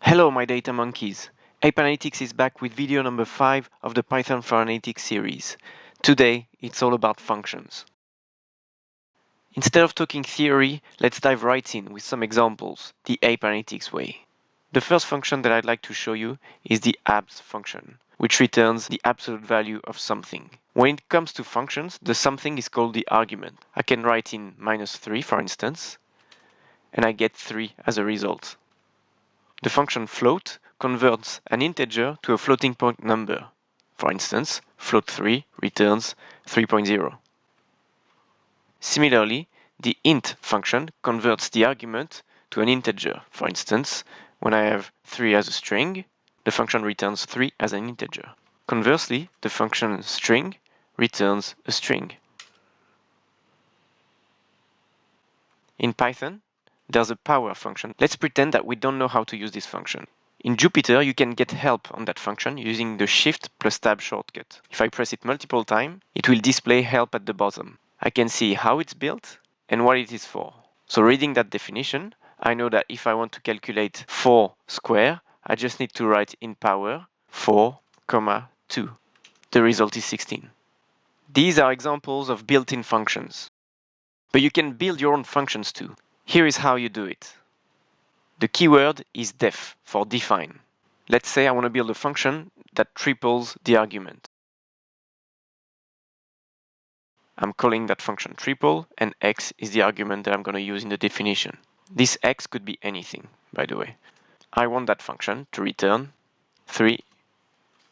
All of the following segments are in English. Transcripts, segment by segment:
Hello, my data monkeys. Ape Analytics is back with video number 5 of the Python for Analytics series. Today, it's all about functions. Instead of talking theory, let's dive right in with some examples, the Ape Analytics way. The first function that I'd like to show you is the abs function, which returns the absolute value of something. When it comes to functions, the something is called the argument. I can write in -3, for instance, and I get 3 as a result. The function float converts an integer to a floating point number. For instance, float3 returns 3.0. Similarly, the int function converts the argument to an integer. For instance, when I have 3 as a string, the function returns 3 as an integer. Conversely, the function string returns a string. In Python, there's a power function. Let's pretend that we don't know how to use this function. In Jupyter, you can get help on that function using the Shift plus Tab shortcut. If I press it multiple times, it will display help at the bottom. I can see how it's built and what it is for. So reading that definition, I know that if I want to calculate 4 square, I just need to write in power 4, 2. The result is 16. These are examples of built-in functions. But you can build your own functions too. Here is how you do it. The keyword is def for define. Let's say I want to build a function that triples the argument. I'm calling that function triple, and x is the argument that I'm going to use in the definition. This x could be anything, by the way. I want that function to return 3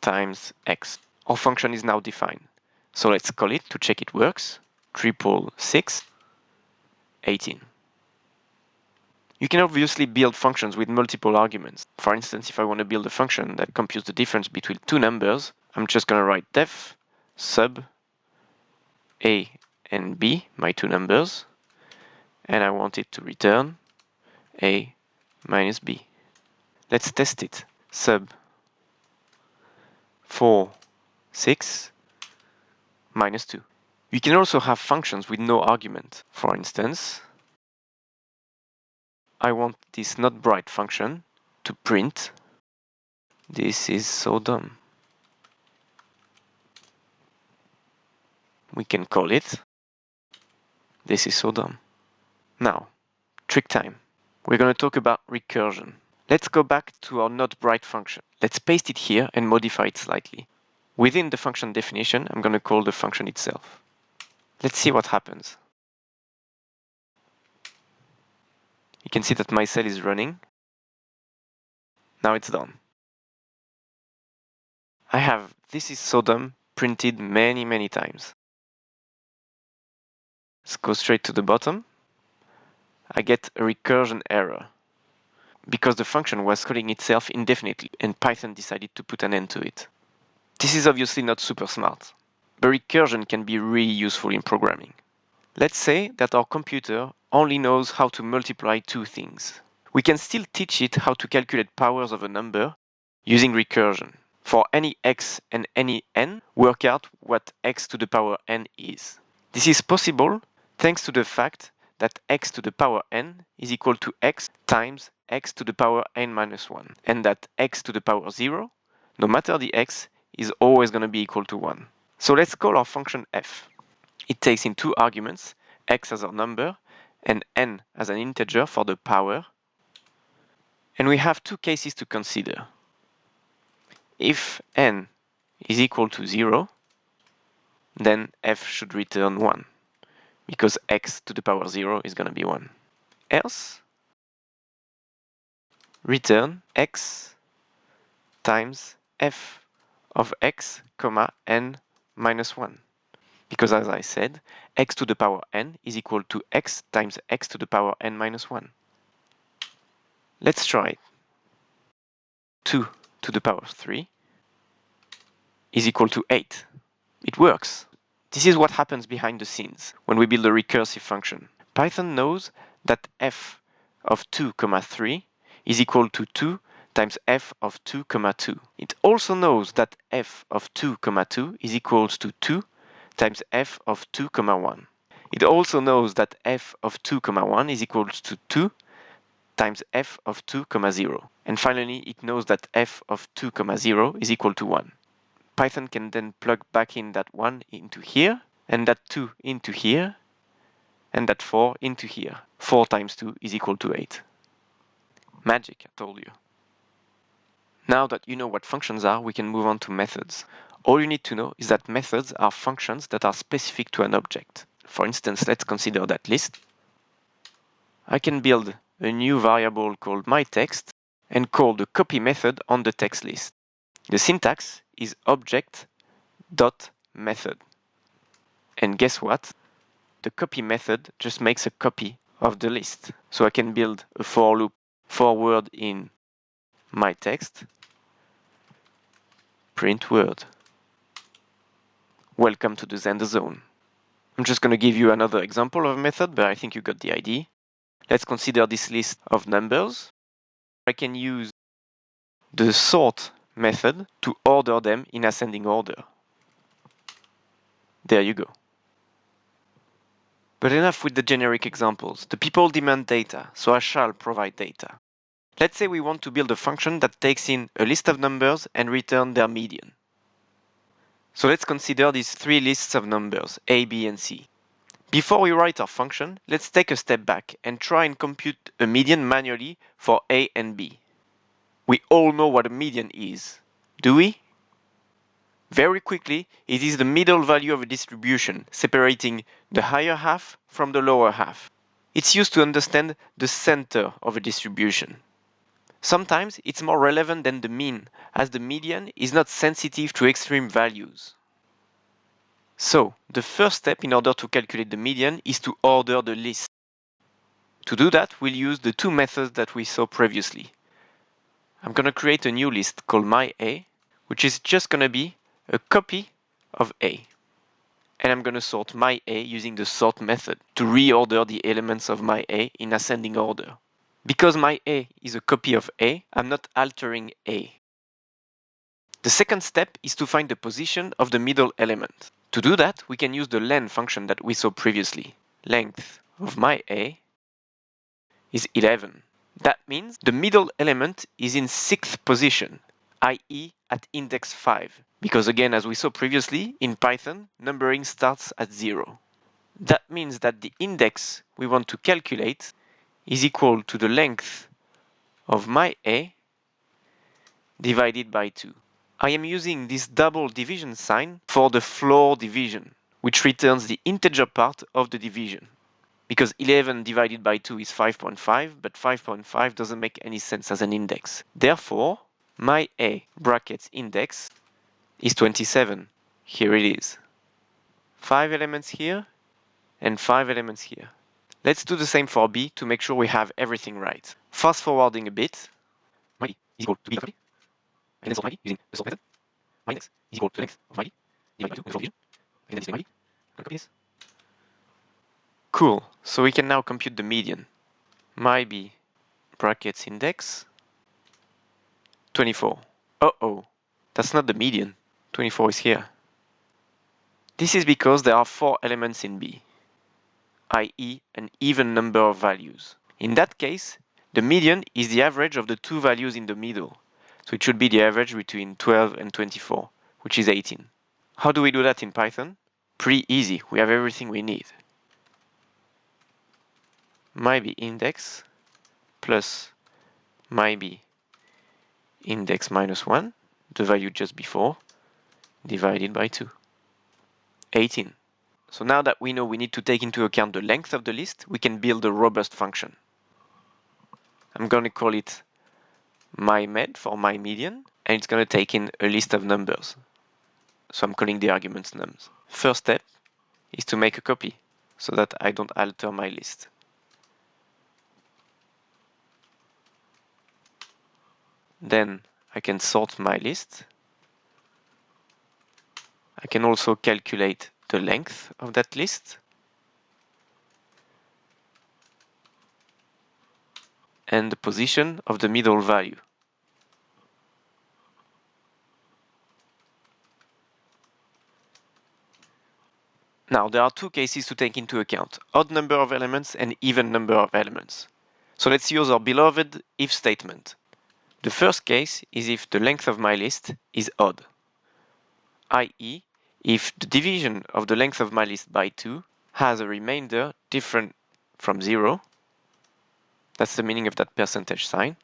times x. Our function is now defined. So let's call it to check it works. Triple 6, 18. You can obviously build functions with multiple arguments. For instance, if I want to build a function that computes the difference between two numbers, I'm just going to write def sub a and b, my two numbers, and I want it to return a minus b. Let's test it. Sub 4, 6, minus 2. You can also have functions with no argument. For instance, I want this notBright function to print. This is so dumb. We can call it. This is so dumb. Now, trick time. We're going to talk about recursion. Let's go back to our notBright function. Let's paste it here and modify it slightly. Within the function definition, I'm going to call the function itself. Let's see what happens. You can see that my cell is running. Now it's done. I have this is so dumb printed many times. Let's go straight to the bottom. I get a recursion error because the function was calling itself indefinitely and Python decided to put an end to it. This is obviously not super smart, but recursion can be really useful in programming. Let's say that our computer only knows how to multiply two things. We can still teach it how to calculate powers of a number using recursion. For any x and any n, work out what x to the power n is. This is possible thanks to the fact that x to the power n is equal to x times x to the power n minus 1, and that x to the power 0, no matter the x, is always going to be equal to 1. So let's call our function f. It takes in two arguments, x as our number and n as an integer for the power. And we have two cases to consider. If n is equal to 0, then f should return 1, because x to the power 0 is going to be 1. Else, return x times f of x, n minus 1. Because as I said, x to the power n is equal to x times x to the power n minus 1. Let's try it. 2 to the power 3 is equal to 8. It works. This is what happens behind the scenes when we build a recursive function. Python knows that f of 2, 3 is equal to 2 times f of 2, 2. It also knows that f of 2, 2 is equal to 2 times f of 2, 1. It also knows that f of 2, 1 is equal to 2 times f of 2, 0. And finally, it knows that f of 2, 0 is equal to 1. Python can then plug back in that 1 into here, and that 2 into here, and that 4 into here. 4 times 2 is equal to 8. Magic, I told you. Now that you know what functions are, we can move on to methods. All you need to know is that methods are functions that are specific to an object. For instance, let's consider that list. I can build a new variable called myText and call the copy method on the text list. The syntax is object.method. And guess what? The copy method just makes a copy of the list. So I can build a for loop forward in myText, print word. Welcome to the Xender zone. I'm just going to give you another example of a method, but I think you got the idea. Let's consider this list of numbers. I can use the sort method to order them in ascending order. There you go. But enough with the generic examples. The people demand data, so I shall provide data. Let's say we want to build a function that takes in a list of numbers and return their median. So let's consider these three lists of numbers, A, B, and C. Before we write our function, let's take a step back and try and compute a median manually for A and B. We all know what a median is, do we? Very quickly, it is the middle value of a distribution, separating the higher half from the lower half. It's used to understand the center of a distribution. Sometimes it's more relevant than the mean, as the median is not sensitive to extreme values. So, the first step in order to calculate the median is to order the list. To do that, we'll use the two methods that we saw previously. I'm going to create a new list called myA, which is just going to be a copy of A. And I'm going to sort myA using the sort method to reorder the elements of myA in ascending order. Because myA is a copy of A, I'm not altering A. The second step is to find the position of the middle element. To do that, we can use the len function that we saw previously. Length of myA is 11. That means the middle element is in 6th position, i.e. at index 5. Because again, as we saw previously, in Python, numbering starts at 0. That means that the index we want to calculate is equal to the length of myA divided by 2. I am using this double division sign for the floor division, which returns the integer part of the division. Because 11 divided by 2 is 5.5, but 5.5 doesn't make any sense as an index. Therefore, my A brackets index is 27. Here it is. 5 elements here and 5 elements here. Let's do the same for B to make sure we have everything right. Fast forwarding a bit, my B is equal to B of and then sort my B using the sort method. My index is equal to the length of my B divided by 2 in the floor division. I can then display my B. I'm going to copy this. Cool, so we can now compute the median. My B brackets index 24. Uh-oh, that's not the median. 24 is here. This is because there are 4 elements in B, i.e. an even number of values. In that case, the median is the average of the two values in the middle. So it should be the average between 12 and 24, which is 18. How do we do that in Python? Pretty easy, we have everything we need. myB index plus myB index minus 1, the value just before, divided by 2. 18. So now that we know we need to take into account the length of the list, we can build a robust function. I'm going to call it myMed for my median, and it's going to take in a list of numbers. So I'm calling the arguments nums. First step is to make a copy so that I don't alter my list. Then I can sort my list. I can also calculate the length of that list and the position of the middle value. Now, there are two cases to take into account, odd number of elements and even number of elements. So let's use our beloved if statement. The first case is if the length of my list is odd, i.e. if the division of the length of my list by 2 has a remainder different from 0. That's the meaning of that percentage sign.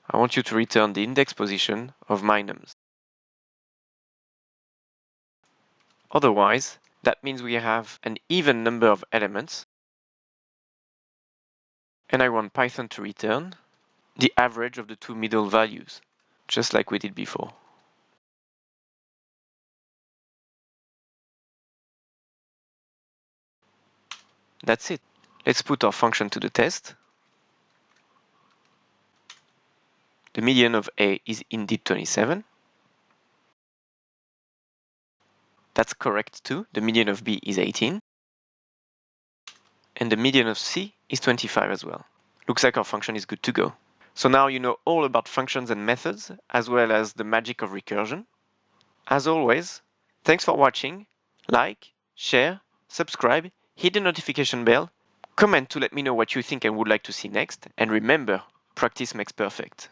I want you to return the index position of my nums. Otherwise, that means we have an even number of elements, and I want Python to return the average of the two middle values, just like we did before. That's it. Let's put our function to the test. The median of A is indeed 27. That's correct too. The median of B is 18. And the median of C is 25 as well. Looks like our function is good to go. So now you know all about functions and methods, as well as the magic of recursion. As always, thanks for watching. Like, share, subscribe, hit the notification bell, comment to let me know what you think and would like to see next, and remember, practice makes perfect.